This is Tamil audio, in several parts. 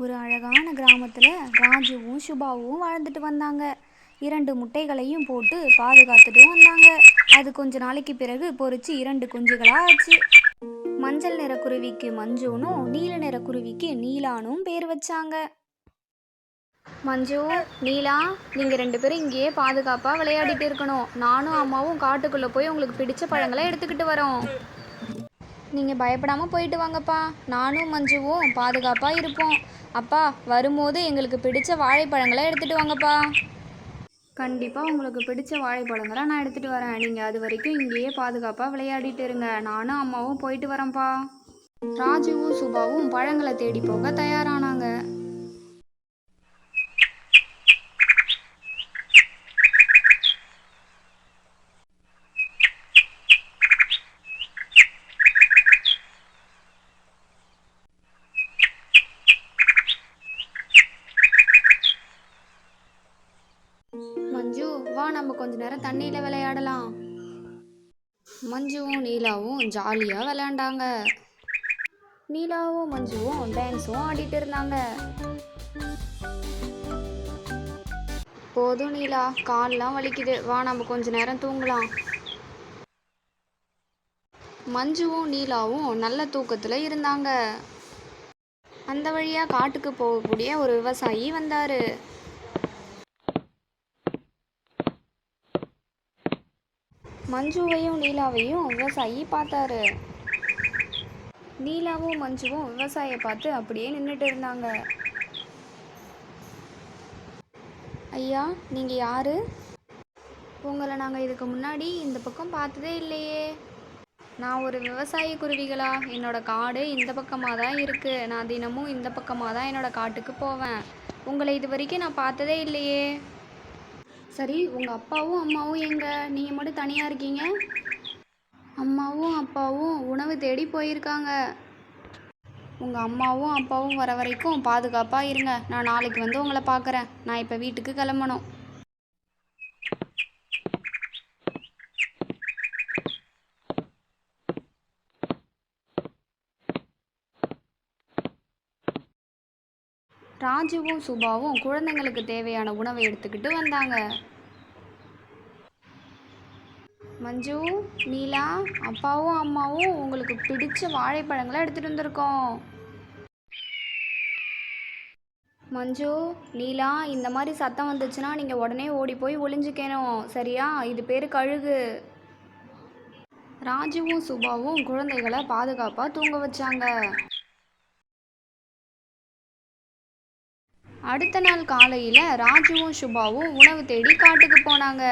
ஒரு அழகான கிராமத்தில் ராஜுவும் சுபாவும் வாழ்ந்துட்டு வந்தாங்க. 2 முட்டைகளையும் போட்டு பாதுகாத்துட்டு வந்தாங்க. அது கொஞ்ச நாளைக்கு பிறகு பொரிச்சு 2 குஞ்சுகளா ஆச்சு. மஞ்சள் நிற குருவிக்கு மஞ்சுனும் நீல நிற குருவிக்கு நீலானும் பேர் வச்சாங்க. மஞ்சு, நீலா, நீங்க 2 பேரும் இங்கேயே பாதுகாப்பா விளையாடிட்டு இருக்கணும். நானும் அம்மாவும் காட்டுக்குள்ள போய் உங்களுக்கு பிடிச்ச பழங்களை எடுத்துக்கிட்டு வரோம். நீங்கள் பயப்படாமல் போயிட்டு வாங்கப்பா. நானும் மஞ்சுவும் பாதுகாப்பாக இருப்போம். அப்பா, வரும்போது எங்களுக்கு பிடிச்ச வாழைப்பழங்களை எடுத்துகிட்டு வாங்கப்பா. கண்டிப்பாக உங்களுக்கு பிடிச்ச வாழைப்பழங்களை நான் எடுத்துகிட்டு வரேன். நீங்கள் அது வரைக்கும் இங்கேயே பாதுகாப்பாக விளையாடிட்டு இருங்க. நானும் அம்மாவும் போயிட்டு வரேன்ப்பா. ராஜுவும் சுபாவும் பழங்களை தேடி போக தயாரானாங்க. மஞ்சு, வா, நம்ம கொஞ்ச நேரம் தண்ணியில் விளையாடலாம். மஞ்சுவும் நீலாவும் ஜாலியாக விளையாண்டாங்க. நீலாவும் மஞ்சுவும் டான்ஸும் ஆடிட்டு இருந்தாங்க. போதும் நீலா, கால்லாம் வலிக்குது. வா, நம்ம கொஞ்ச நேரம் தூங்கலாம். மஞ்சுவும் நீலாவும் நல்ல தூக்கத்தில் இருந்தாங்க. அந்த வழியாக காட்டுக்கு போகக்கூடிய ஒரு விவசாயி வந்தார். மஞ்சுவையும் நீலாவையும் விவசாயி பார்த்தாரு. நீலாவும் மஞ்சுவும் விவசாயியை பார்த்து அப்படியே நின்றுட்டு இருந்தாங்க. ஐயா, நீங்கள் யாரு? உங்களை நாங்கள் இதுக்கு முன்னாடி இந்த பக்கம் பார்த்ததே இல்லையே. நான் ஒரு விவசாய குருவிகளா? என்னோட காடு இந்த பக்கமாக தான் இருக்குது. நான் தினமும் இந்த பக்கமாக தான் என்னோட காட்டுக்கு போவேன். உங்களை இது வரைக்கும் நான் பார்த்ததே இல்லையே. சரி, உங்கள் அப்பாவும் அம்மாவும் எங்கே? நீங்கள் மட்டும் தனியாக இருக்கீங்க. அம்மாவும் அப்பாவும் உணவு தேடி போயிருக்காங்க. உங்கள் அம்மாவும் அப்பாவும் வர வரைக்கும் பாதுகாப்பாக இருங்க. நான் நாளைக்கு வந்து உங்களை பார்க்குறேன். நான் இப்போ வீட்டுக்கு கிளம்பணும். ராஜுவும் சுபாவும் குழந்தைங்களுக்கு தேவையான உணவை எடுத்துக்கிட்டு வந்தாங்க. மஞ்சு, நீலா, அப்பாவும் அம்மாவும் உங்களுக்கு பிடிச்ச வாழைப்பழங்களை எடுத்துகிட்டு வந்திருக்கோம். மஞ்சு, நீலா, இந்த மாதிரி சத்தம் வந்துச்சுன்னா நீங்கள் உடனே ஓடி போய் ஒளிஞ்சுக்கணும், சரியா? இது பேர் கழுகு. ராஜுவும் சுபாவும் குழந்தைகளை பாதுகாப்பாக தூங்க வச்சாங்க. அடுத்த நாள் காலையில் ராஜுவும் சுபாவும் உணவு தேடி காட்டுக்கு போனாங்க.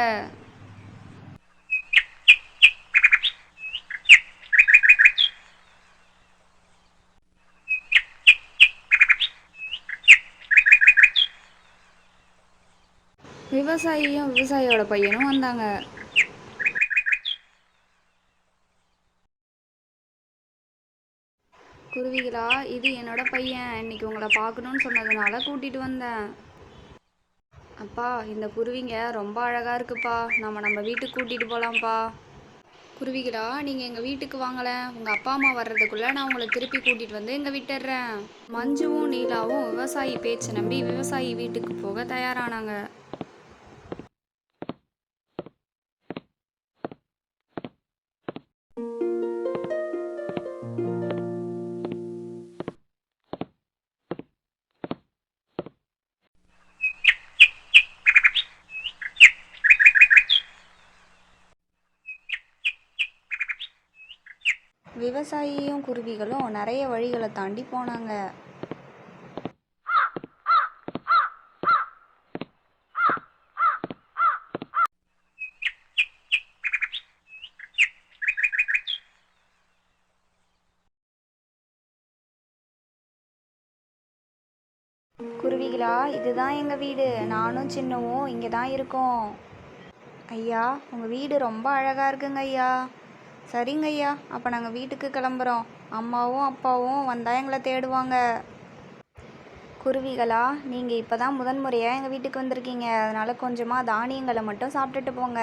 விவசாயியும் விவசாயியோட பையனும் வந்தாங்க. குருவிகளா, இது என்னோட பையன். இன்னைக்கு உங்களை பார்க்கணுன்னு சொன்னதுனால கூட்டிகிட்டு வந்தேன். அப்பா, இந்த குருவிங்க ரொம்ப அழகாக இருக்குப்பா. நம்ம வீட்டுக்கு கூட்டிகிட்டு போகலாம்ப்பா. குருவிகளா, நீங்கள் எங்கள் வீட்டுக்கு வாங்கலை. உங்கள் அப்பா அம்மா வர்றதுக்குள்ளே நான் உங்களை திருப்பி கூட்டிகிட்டு வந்து இங்கே விட்டுடுறேன். மஞ்சுவும் நீலாவும் விவசாயி பேச்சை நம்பி விவசாயி வீட்டுக்கு போக தயாரானாங்க. விவசாயியும் குருவிகளும் நிறைய வழிகளை தாண்டி போனாங்க. குருவிகளா, இதுதான் எங்கள் வீடு. நானும் சின்னவும் இங்கே தான் இருக்கோம். ஐயா, உங்கள் வீடு ரொம்ப அழகாக இருக்குங்க ஐயா. சரிங்க ஐயா, அப்போ நாங்கள் வீட்டுக்கு கிளம்புறோம். அம்மாவும் அப்பாவும் வந்தால் எங்களை தேடுவாங்க. குருவிகளா, நீங்கள் இப்போ தான் முதன்முறையாக எங்கள் வீட்டுக்கு வந்திருக்கீங்க. அதனால் கொஞ்சமாக தானியங்களை மட்டும் சாப்பிட்டுட்டு போங்க.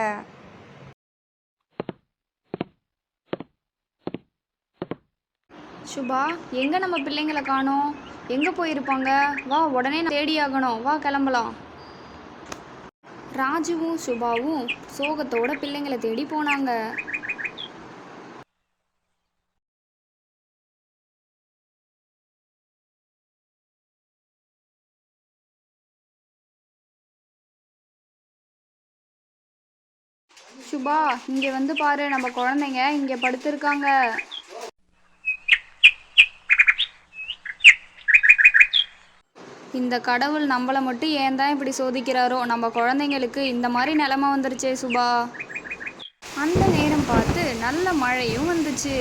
சுபா, எங்கே நம்ம பிள்ளைங்களை காணோம்? எங்கே போயிருப்பாங்க? வா உடனே தேடியாகணும், வா கிளம்பலாம். ராஜுவும் சுபாவும் சோகத்தோட பிள்ளைங்களை தேடி போனாங்க. சுபா, இங்கே வந்து பாரு, நம்ம குழந்தைங்க இங்கே படுத்திருக்காங்க. இந்த கடவுள் நம்மளை மட்டும் ஏன் தான் இப்படி சோதிக்கிறாரோ, நம்ம குழந்தைங்களுக்கு இந்த மாதிரி நிலைமை வந்துருச்சே சுபா. அந்த நேரம் பார்த்து நல்ல மழையும் வந்துச்சு.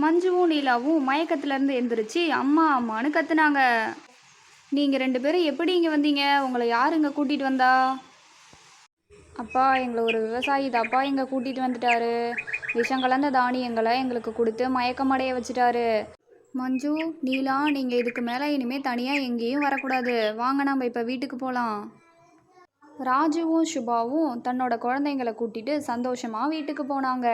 மஞ்சுவும் நீலாவும் மயக்கத்திலேருந்து எந்திரிச்சு அம்மா அம்மான்னு கத்துனாங்க. நீங்கள் 2 பேரும் எப்படி இங்கே வந்தீங்க? உங்களை யார் இங்கே கூட்டிகிட்டு வந்தா? அப்பா, எங்களை ஒரு விவசாயி தாப்பா இங்கே கூட்டிகிட்டு வந்துட்டாரு. விஷம் கலந்த தானியங்களை எங்களுக்கு கொடுத்து மயக்கமடைய வச்சுட்டாரு. மஞ்சு, நீலா, நீங்கள் இதுக்கு மேலே இனிமேல் தனியாக எங்கேயும் வரக்கூடாது. வாங்க, நம்ம இப்போ வீட்டுக்கு போகலாம். ராஜுவும் சுபாவும் தன்னோட குழந்தைங்களை கூட்டிட்டு சந்தோஷமாக வீட்டுக்கு போனாங்க.